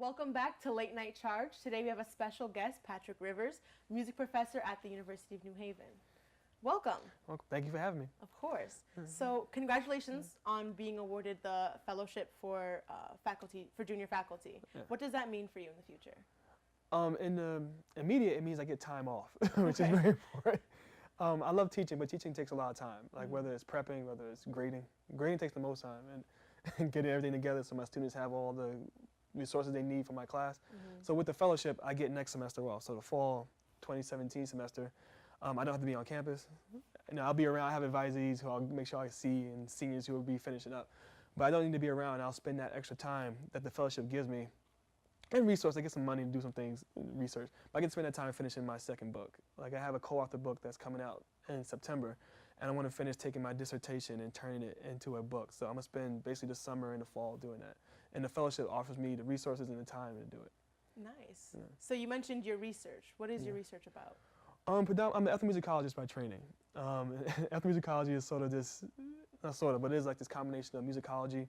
Welcome back to Late Night Charge. Today we have a special guest, Patrick Rivers, music professor at the University of New Haven. Welcome. Well, thank you for having me. Of course. So congratulations on being awarded the fellowship for junior faculty. Yeah. What does that mean for you in the future? In the immediate, it means I get time off, which is very important. I love teaching, but teaching takes a lot of time. Like whether it's prepping, whether it's grading. Grading takes the most time, and getting everything together so my students have all the resources they need for my class. So with the fellowship, I get next semester off. So the fall 2017 semester, I don't have to be on campus. I'll be around. I have advisees who I'll make sure I see and seniors who will be finishing up. But I don't need to be around. I'll spend that extra time that the fellowship gives me and resource. I get some money to do some things, research. But I get to spend that time finishing my second book. Like I have a co-author book that's coming out in September, and I want to finish taking my dissertation and turning it into a book. So I'm gonna spend basically the summer and the fall doing that. And the fellowship offers me the resources and the time to do it. Nice. Yeah. So you mentioned your research. What is your research about? I'm an ethnomusicologist by training. Ethnomusicology is sort of this, not sort of, but it is like this combination of musicology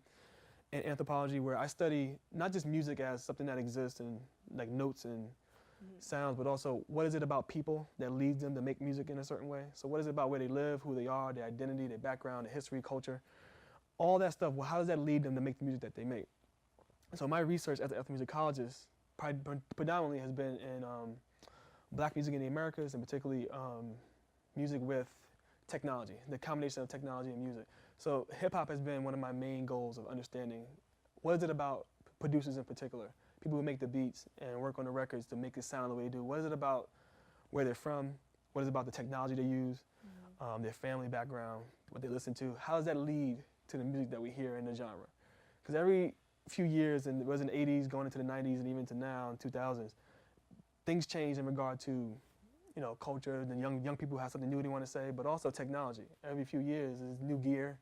and anthropology, where I study not just music as something that exists and like notes and sounds, but also what is it about people that leads them to make music in a certain way. So what is it about where they live, who they are, their identity, their background, their history, culture, all that stuff. Well, how does that lead them to make the music that they make? So my research as an ethnomusicologist predominantly has been in Black music in the Americas, and particularly music with technology, the combination of technology and music. So hip hop has been one of my main goals of understanding what is it about producers in particular, people who make the beats and work on the records to make it sound the way they do. What is it about where they're from? What is it about the technology they use, their family background, what they listen to? How does that lead to the music that we hear in the genre? Because every few years, and it was in the 80s, going into the 90s, and even to now in 2000s, things change in regard to, culture, and young people have something new they want to say, but also technology. Every few years, there's new gear,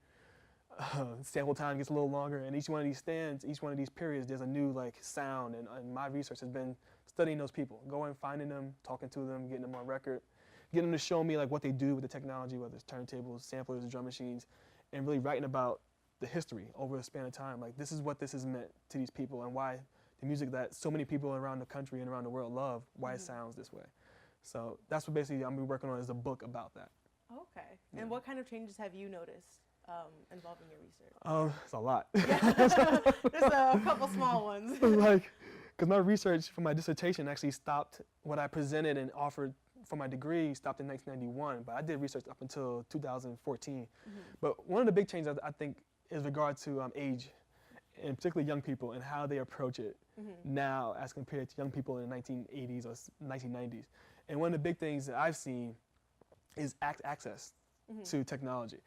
sample time gets a little longer, and each one of these stands, each one of these periods, there's a new sound, and my research has been studying those people, going, finding them, talking to them, getting them on record, getting them to show me what they do with the technology, whether it's turntables, samplers, drum machines, and really writing about the history over a span of time. This is what this has meant to these people, and why the music that so many people around the country and around the world love, why it sounds this way. So that's what basically I'm working on, is a book about that. Okay. Yeah. And what kind of changes have you noticed involving your research? It's a lot. Yeah. There's a couple small ones. Because my research for my dissertation actually stopped, what I presented and offered for my degree stopped in 1991, but I did research up until 2014. But one of the big changes I think is regard to age, and particularly young people, and how they approach it now as compared to young people in the 1980s or 1990s. And one of the big things that I've seen is access to technology.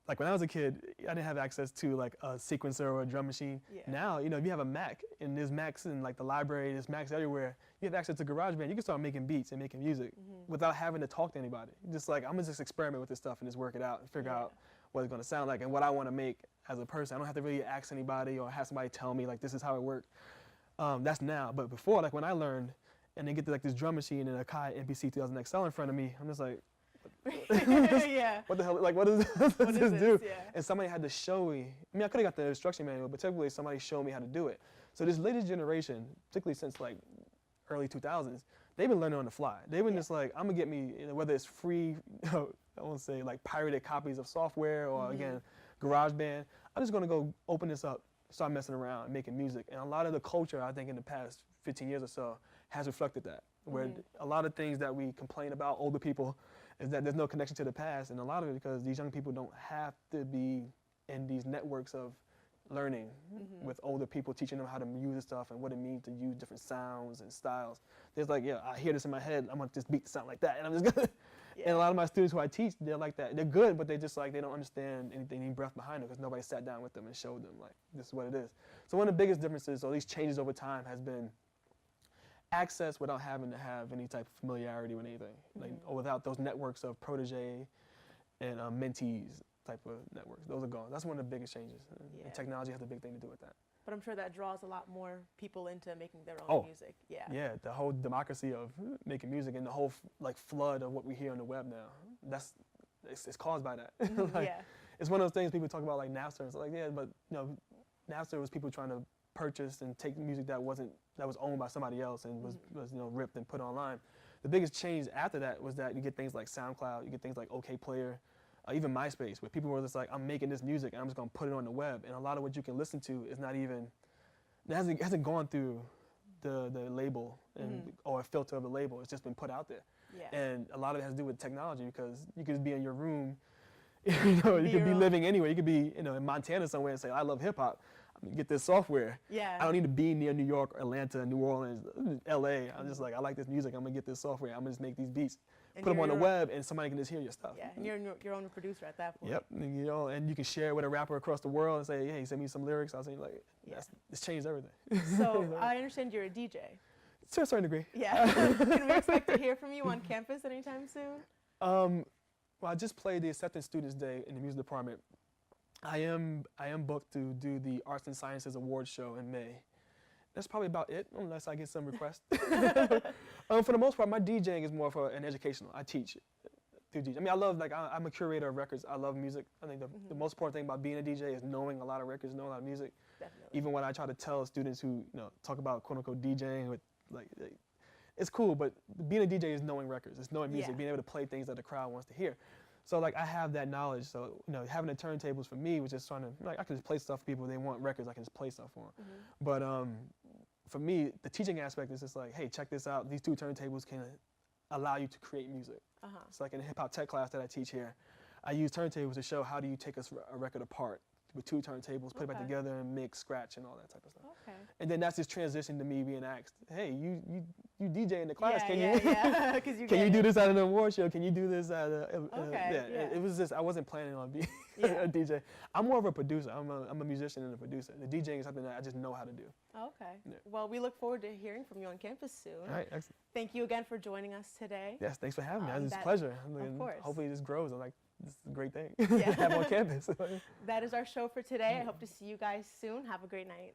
Like when I was a kid, I didn't have access to a sequencer or a drum machine. Yeah. Now, if you have a Mac, and there's Macs in the library, there's Macs everywhere, you have access to GarageBand, you can start making beats and making music without having to talk to anybody. Just I'm gonna just experiment with this stuff and just work it out and figure out what it's gonna sound like and what I wanna make as a person. I don't have to really ask anybody or have somebody tell me this is how it worked. That's now, but before, when I learned, and they get to this drum machine and a Kai MPC 2000 XL in front of me, I'm just like, yeah. what the hell, what does this do? Yeah. And somebody had to show me. I could have got the instruction manual, but typically somebody showed me how to do it. So this latest generation, particularly since early 2000s, they've been learning on the fly. They've been just I'm gonna get me, whether it's free, I won't say pirated copies of software or again, GarageBand. I'm just gonna go open this up, start messing around, making music. And a lot of the culture, I think in the past 15 years or so, has reflected that. Where a lot of things that we complain about, older people, is that there's no connection to the past, and a lot of it because these young people don't have to be in these networks of learning with older people teaching them how to use this stuff and what it means to use different sounds and styles. There's I hear this in my head, I'm gonna just beat the sound like that, and I'm just gonna. And a lot of my students who I teach, they're like that. They're good, but they just they don't understand anything, any breath behind it, because nobody sat down with them and showed them this is what it is. So one of the biggest differences, or these changes over time, has been access without having to have any type of familiarity with anything, or without those networks of protege and mentees type of networks. Those are gone. That's one of the biggest changes. And technology has a big thing to do with that. But I'm sure that draws a lot more people into making their own music. Yeah. Yeah, the whole democracy of making music and the whole flood of what we hear on the web now. It's caused by that. Yeah. It's one of those things people talk about Napster. It's but Napster was people trying to purchase and take music that was owned by somebody else and was ripped and put online. The biggest change after that was that you get things like SoundCloud, you get things like OK Player, even MySpace, where people were just like, I'm making this music and I'm just gonna put it on the web. And a lot of what you can listen to is not even, it hasn't gone through the label or a filter of the label. It's just been put out there. Yeah. And a lot of it has to do with technology, because you could be in your room, you could be living anywhere. You could be, in Montana somewhere and say, I love hip hop. I'm gonna get this software. Yeah. I don't need to be near New York, Atlanta, New Orleans, LA. I'm just like, I like this music. I'm gonna get this software. I'm gonna just make these beats, and put them on the web, and somebody can just hear your stuff. Yeah, and you're your own producer at that point. Yep, and you can share it with a rapper across the world and say, hey, send me some lyrics. I'll say, like, it's changed everything. So I understand you're a DJ. To a certain degree. Yeah. Can we expect to hear from you on campus anytime soon? Well, I just played the Acceptance Students Day in the music department. I am booked to do the Arts and Sciences Awards show in May. That's probably about it, unless I get some requests. For the most part, my DJing is more for an educational. I teach through DJ. I mean, I love, I'm a curator of records. I love music. I think the most important thing about being a DJ is knowing a lot of records, knowing a lot of music. Definitely. Even when I try to tell students who talk about quote unquote DJing, with it's cool, but being a DJ is knowing records. It's knowing music, being able to play things that the crowd wants to hear. So I have that knowledge. So having the turntables for me was just trying to I can just play stuff for people. If they want records, I can just play stuff for them. But for me, the teaching aspect is just like, hey, check this out. These two turntables can allow you to create music. It's like in a hip hop tech class that I teach here, I use turntables to show how do you take a record apart with two turntables, put it back together, and mix, scratch, and all that type of stuff. Okay. And then that's just transitioned to me being asked, hey, you DJ in the class, can you do this at an award show? Can you do this at it was just, I wasn't planning on being a DJ. I'm more of a producer. I'm a musician and a producer. The DJing is something that I just know how to do. Okay. Yeah. Well, we look forward to heering from you on campus soon. All right, excellent. Thank you again for joining us today. Yes, thanks for having me. It's a pleasure. Of course. Hopefully this grows. This is a great thing to have on campus. That is our show for today. I hope to see you guys soon. Have a great night.